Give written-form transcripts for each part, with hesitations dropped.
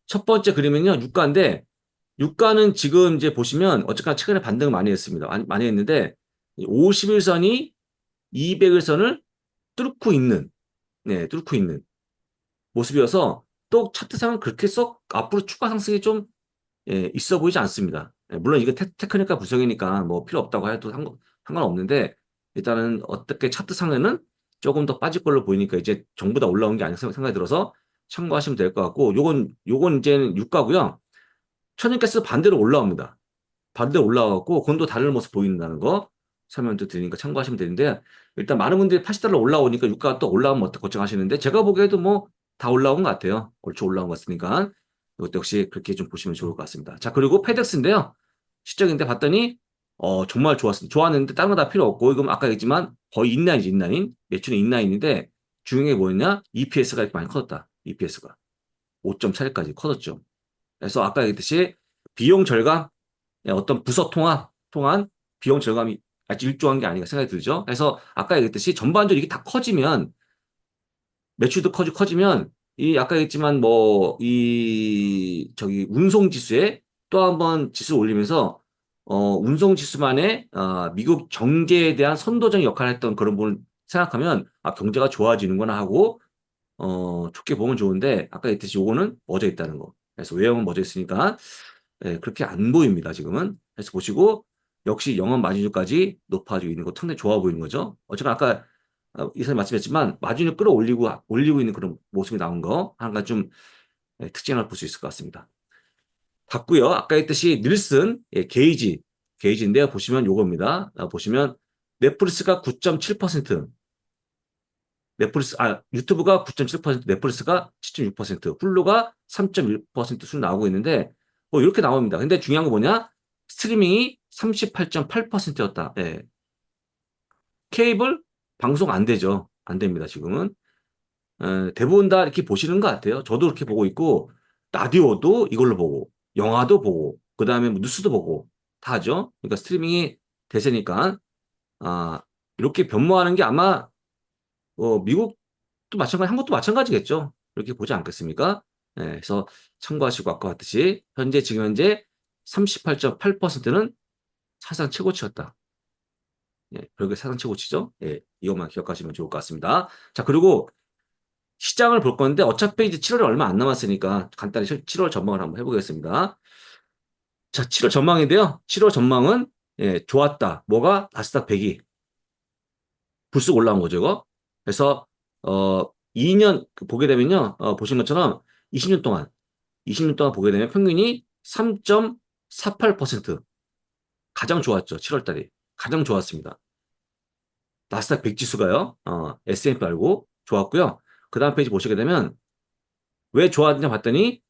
첫 번째 그림은요, 유가인데, 유가는 지금 이제 보시면, 어쨌거나 최근에 반등을 많이 했습니다. 많이 했는데, 50일선이 200일선을 뚫고 있는, 네, 뚫고 있는 모습이어서, 또 차트상은 그렇게 썩 앞으로 추가 상승이 좀, 예, 있어 보이지 않습니다. 예, 물론 이거 테크니컬 분석이니까 뭐 필요 없다고 해도 상관없는데, 일단은 어떻게 차트상에는 조금 더 빠질 걸로 보이니까 이제 전부 다 올라온 게 아닌가 생각이 들어서 참고하시면 될 것 같고, 요건 이제는 유가고요. 천연가스 반대로 올라옵니다. 반대로 올라가고, 그건 또 다른 모습 보인다는 거 설명도 드리니까 참고하시면 되는데, 일단 많은 분들이 80달러 올라오니까 유가가 또 올라오면 어떻게 걱정하시는데, 제가 보기에도 뭐 다 올라온 것 같아요. 얼추 올라온 것 같으니까. 이것도 역시 그렇게 좀 보시면 좋을 것 같습니다. 자, 그리고 페덱스인데요. 시적인데 봤더니, 정말 좋았습니다. 좋았는데, 다른 거 다 필요 없고, 이건 아까 얘기했지만, 거의 인라인이지, 인라인. 매출은 인라인인데, 중요한 게 뭐였냐? EPS가 이렇게 많이 커졌다. EPS가. 5.4까지 커졌죠. 그래서 아까 얘기했듯이, 비용 절감, 예, 어떤 부서 통한 비용 절감이 아주 일조한 게 아닌가 생각이 들죠. 그래서 아까 얘기했듯이 전반적으로 이게 다 커지면 매출도 커지면 이 아까 얘기했지만 뭐 이 저기 운송 지수에 또 한번 지수를 올리면서 운송 지수만의 미국 경제에 대한 선도적 역할을 했던 그런 부분을 생각하면 경제가 좋아지는구나 하고 좋게 보면 좋은데 아까 얘기했듯이 요거는 멎어 있다는 거. 그래서 외형은 멎어 있으니까 예, 그렇게 안 보입니다, 지금은. 그래서 보시고, 역시 영업 마진율까지 높아지고 있는 거 상당히 좋아 보이는 거죠. 어쨌든 아까 이사님 말씀했지만, 마진을 올리고 있는 그런 모습이 나온 거, 한 가지 좀 특징을 볼 수 있을 것 같습니다. 같고요. 아까 했듯이 닐슨, 예, 게이지인데요. 보시면 요겁니다. 보시면 넷플릭스가 9.7%, 유튜브가 9.7%, 넷플릭스가 7.6%, 훌루가 3.1% 수준 나오고 있는데, 뭐 이렇게 나옵니다. 근데 중요한 거 뭐냐? 스트리밍이 38.8%였다. 예. 케이블 방송 안 되죠. 안 됩니다, 지금은. 대부분 다 이렇게 보시는 것 같아요. 저도 그렇게 보고 있고, 라디오도 이걸로 보고, 영화도 보고, 그 다음에 뭐 뉴스도 보고, 다 하죠. 그러니까 스트리밍이 대세니까, 아, 이렇게 변모하는 게 아마, 미국도 마찬가지, 한국도 마찬가지겠죠. 이렇게 보지 않겠습니까? 그래서 참고하시고 아까 봤듯이, 지금 현재 38.8%는 사상 최고치였다. 예, 별게 사상 최고치죠. 예, 이것만 기억하시면 좋을 것 같습니다. 자, 그리고 시장을 볼 건데 어차피 이제 7월이 얼마 안 남았으니까 간단히 7월 전망을 한번 해보겠습니다. 자, 7월 전망인데요. 7월 전망은 예, 좋았다. 뭐가? 나스닥 100이 불쑥 올라온 거죠, 이거. 그래서 2년 보게 되면요. 보신 것처럼 20년 동안 20년 동안 보게 되면 평균이 3.48% 가장 좋았죠. 7월 달이. 가장 좋았습니다. 나스닥 100 지수가요. S&P 말고 좋았고요. 그 다음 페이지 보시게 되면 왜 좋았냐 봤더니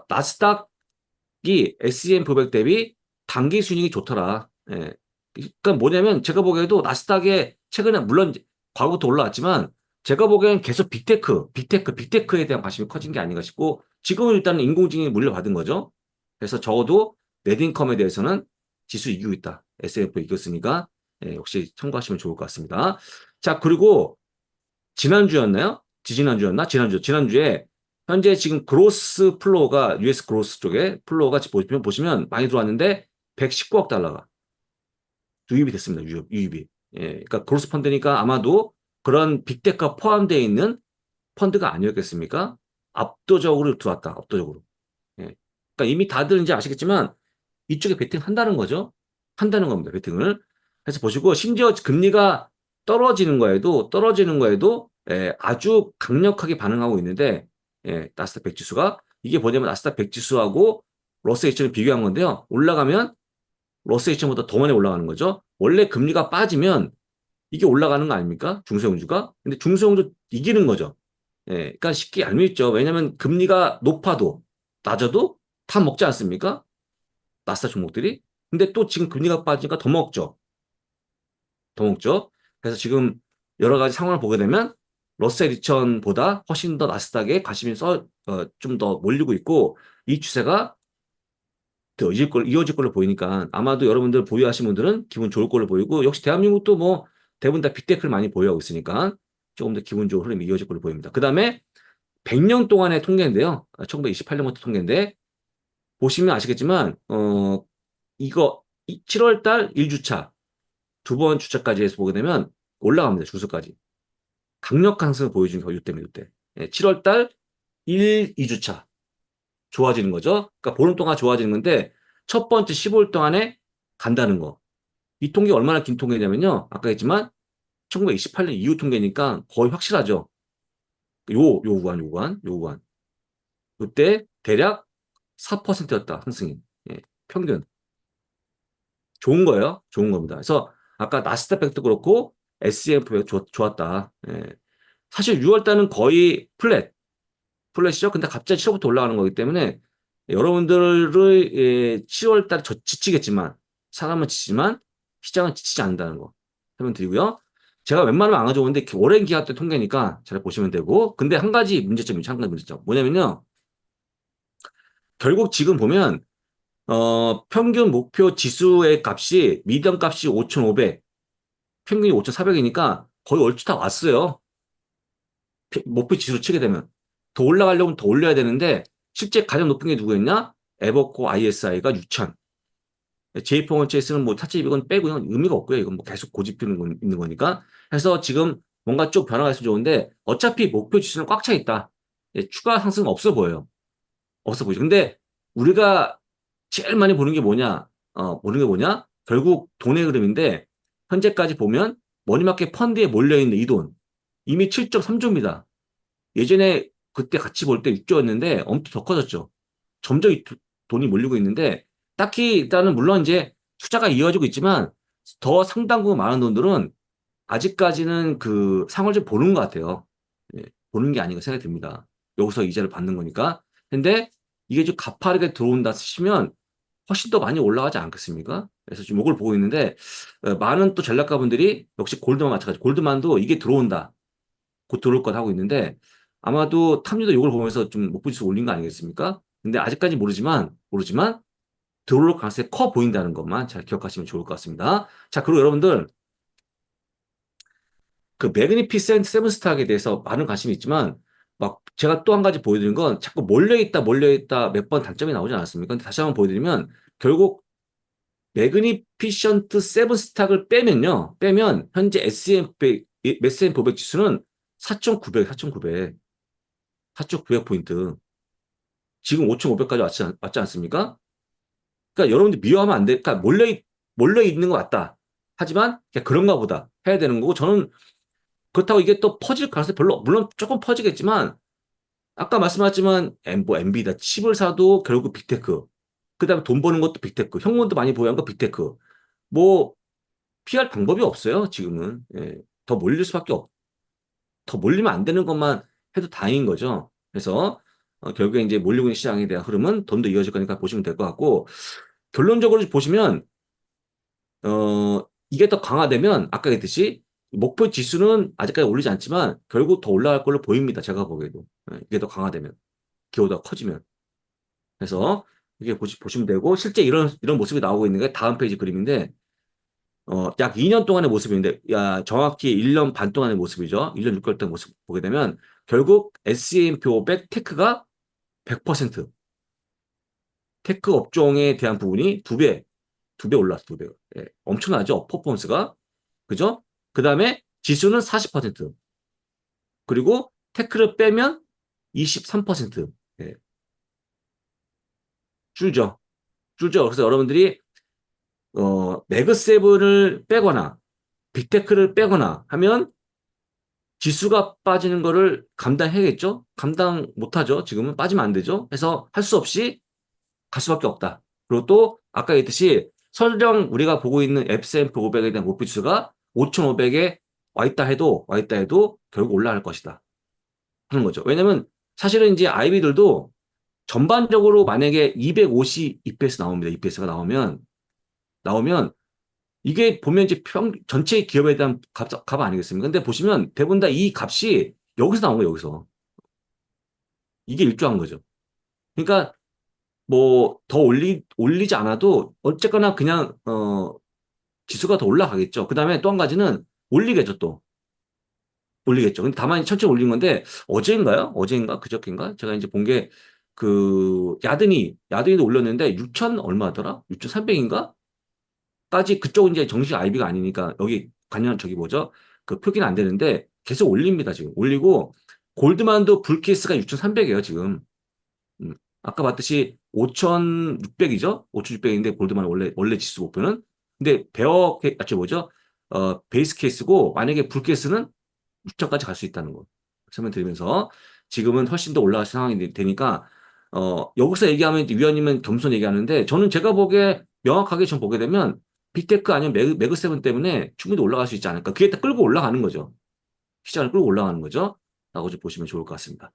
나스닥이 S&P 500 대비 단기 순이익이 좋더라. 예. 그러니까 뭐냐면 제가 보기에도 나스닥에 최근에 물론 과거부터 올라왔지만 제가 보기엔 계속 빅테크에 대한 관심이 커진 게 아닌가 싶고 지금은 일단은 인공지능이 물려받은 거죠. 그래서 적어도 네트인컴에 대해서는 지수 이기고 있다. S&P 이겼으니까 예, 역시 참고하시면 좋을 것 같습니다. 자, 그리고 지난주였나요? 지난주에 현재 지금 그로스 플로어가 US 그로스 쪽에 플로어가 지금 보시면 많이 들어왔는데 119억 달러가 유입이 됐습니다. 유입이. 예, 그러니까 그로스 펀드니까 아마도 그런 빅테크가 포함되어 있는 펀드가 아니었겠습니까? 압도적으로 들어왔다. 압도적으로. 예. 그러니까 이미 다들 이제 아시겠지만 이쪽에 베팅 한다는 거죠. 한다는 겁니다. 베팅을. 그래서 보시고 심지어 금리가 떨어지는 거에도 예, 아주 강력하게 반응하고 있는데 나스닥 100 지수가 이게 뭐냐면 나스닥 100 지수하고 러셀 2000을 비교한 건데요. 올라가면 러셀 2000보다 더 많이 올라가는 거죠. 원래 금리가 빠지면 이게 올라가는 거 아닙니까? 중소형주가. 근데 중소형주 이기는 거죠. 예, 그러니까 쉽게 얄밉죠. 왜냐하면 금리가 높아도 낮아도 다 먹지 않습니까? 나스닥 종목들이. 근데 또 지금 금리가 빠지니까 더 먹죠. 더 먹죠. 그래서 지금 여러 가지 상황을 보게 되면 러셀 2000보다 훨씬 더 나스닥에 관심이 좀 더 몰리고 있고 이 추세가 더 이어질 걸로 보이니까 아마도 여러분들 보유하신 분들은 기분 좋을 걸로 보이고 역시 대한민국도 뭐 대부분 다 빅테크를 많이 보유하고 있으니까 조금 더 기분 좋은 흐름이 이어질 걸로 보입니다. 그 다음에 100년 동안의 통계인데요. 1928년부터 통계인데 보시면 아시겠지만 이거 7월 달 1주차 두 번 주차까지 해서 보게 되면 올라갑니다. 주수까지. 강력한 상승을 보여준 겨 이때 이때. 7월 달 1, 2주차 좋아지는 거죠. 그러니까 보름 동안 좋아지는 건데 첫 번째 15일 동안에 간다는 거. 이 통계 얼마나 긴 통계냐면요. 아까 했지만 1928년 이후 통계니까 거의 확실하죠. 요 구간. 이때 대략 4%였다. 상승이. 예, 평균. 좋은 거예요. 좋은 겁니다. 그래서 아까 나스닥백도 그렇고 S&P가 좋았다. 예. 사실 6월 달은 거의 플랫이죠. 근데 갑자기 7월부터 올라가는 거기 때문에 여러분들의 7월 달에 지치겠지만 사람은 지치지만 시장은 지치지 않는다는 거 설명드리고요. 제가 웬만하면 안 가져오는데 오랜 기간 때 통계니까 잘 보시면 되고 근데 한 가지 문제점이 있죠. 한 가지 문제점. 뭐냐면요. 결국 지금 보면 평균 목표 지수의 값이 미디언 값이 5,500 평균이 5,400이니까 거의 얼추 다 왔어요. 목표 지수로 치게 되면. 더 올라가려면 더 올려야 되는데 실제 가장 높은 게 누구였냐? 에버코 ISI가 6,000. 제이포원체스는 뭐 타치 200은 빼고 는 의미가 없고요. 이건 뭐 계속 고집피는 있는 거니까. 그래서 지금 뭔가 좀 변화가 있으면 좋은데 어차피 목표 지수는 꽉 차 있다. 추가 상승은 없어 보여요. 없어 보이죠. 근데 우리가 제일 많이 보는 게 뭐냐? 보는 게 뭐냐? 결국 돈의 흐름인데 현재까지 보면 머니마켓 펀드에 몰려있는 이 돈. 이미 7.3조입니다. 예전에 그때 같이 볼 때 6조였는데 엄청 더 커졌죠. 점점 돈이 몰리고 있는데 딱히 일단은 물론 이제 투자가 이어지고 있지만 더 상당부 많은 돈들은 아직까지는 그 상을 좀 보는 것 같아요. 예, 보는 게 아닌가 생각이 듭니다. 여기서 이자를 받는 거니까. 근데 이게 좀 가파르게 들어온다 치면 훨씬 더 많이 올라가지 않겠습니까? 그래서 지금 이걸 보고 있는데 많은 또 전략가분들이 역시 골드만 마찬가지. 골드만도 이게 들어온다. 곧 들어올 것 하고 있는데 아마도 탐유도 이걸 보면서 좀 목표지수 올린 거 아니겠습니까? 근데 아직까지 모르지만 들어올 가능성이 커 보인다는 것만 잘 기억하시면 좋을 것 같습니다. 자, 그리고 여러분들 그 매그니피센트 세븐스탁에 대해서 많은 관심이 있지만 막 제가 또 한 가지 보여드린 건 자꾸 몰려있다 몇 번 단점이 나오지 않았습니까? 근데 다시 한번 보여드리면 결국 매그니피션트 세븐스탁을 빼면 현재 S&P 500 지수는 4,900포인트. 지금 5,500까지 왔지 않습니까? 그러니까 여러분들 미워하면 안 돼. 그러니까 몰려 있는 것 같다. 하지만 그냥 그런가 보다 해야 되는 거고 저는 그렇다고 이게 또 퍼질 가능성이 별로 물론 조금 퍼지겠지만 아까 말씀하셨지만 뭐 엔비디아 칩을 사도 결국 빅테크 그다음에 돈 버는 것도 빅테크 형문도 많이 보유한 거 빅테크 뭐 피할 방법이 없어요 지금은 예. 더 몰릴 수밖에 더 몰리면 안 되는 것만 해도 다행인 거죠. 그래서 결국에 이제 몰리고 있는 시장에 대한 흐름은 돈도 이어질 거니까 보시면 될 것 같고 결론적으로 보시면 이게 더 강화되면 아까 했듯이 목표 지수는 아직까지 올리지 않지만 결국 더 올라갈 걸로 보입니다. 제가 보기에도. 이게 더 강화되면. 기호가 커지면. 그래서 이게 보시면 되고 실제 이런 모습이 나오고 있는 게 다음 페이지 그림인데 약 2년 동안의 모습인데 정확히 1년 반 동안의 모습이죠. 1년 6개월 동안 모습 보게 되면 결국 S&P 500 테크가 100% 테크 업종에 대한 부분이 두 배 올랐어, 두 배. 예, 엄청나죠? 퍼포먼스가. 그죠? 그 다음에 지수는 40%. 그리고 테크를 빼면 23%. 예, 줄죠. 줄죠. 그래서 여러분들이, 매그세븐을 빼거나, 빅테크를 빼거나 하면 지수가 빠지는 거를 감당해야겠죠? 감당 못하죠. 지금은 빠지면 안 되죠. 해서 할 수 없이 갈 수밖에 없다. 그리고 또, 아까 얘기했듯이 설령 우리가 보고 있는 S&P 500에 대한 목표 지수가 5,500에 와 있다 해도 결국 올라갈 것이다. 하는 거죠. 왜냐면 사실은 이제 IB들도 전반적으로 만약에 250 EPS 나옵니다. EPS가 나오면 이게 보면 이제 전체 기업에 대한 값 아니겠습니까? 근데 보시면 대부분 다 이 값이 여기서 나온 거예요, 여기서. 이게 일조한 거죠. 그러니까 뭐 더 올리지 않아도 어쨌거나 그냥 지수가 더 올라가겠죠. 그다음에 또 한 가지는 올리겠죠, 또. 올리겠죠. 근데 다만 천천히 올린 건데 어제인가요? 어제인가? 그저께인가? 제가 이제 본 게 그 야드니도 올렸는데 6천 얼마더라? 6,300인가? 까지 그쪽은 이제 정식 IB가 아니니까 여기 관련 저기 뭐죠? 그 표기는 안 되는데 계속 올립니다, 지금. 올리고 골드만도 불케이스가 6,300이에요, 지금. 아까 봤듯이 5,600이죠? 5,600인데 골드만 원래 지수 목표는. 근데 뭐죠? 베이스 케이스고 만약에 불 케이스는 6천까지 갈 수 있다는 거 설명드리면서 지금은 훨씬 더 올라갈 상황이 되니까 여기서 얘기하면 이제 위원님은 겸손 얘기하는데 저는 제가 보기에 명확하게 좀 보게 되면 빅테크 아니면 매그세븐 때문에 충분히 올라갈 수 있지 않을까. 그게 딱 끌고 올라가는 거죠. 시장을 끌고 올라가는 거죠. 라고 좀 보시면 좋을 것 같습니다.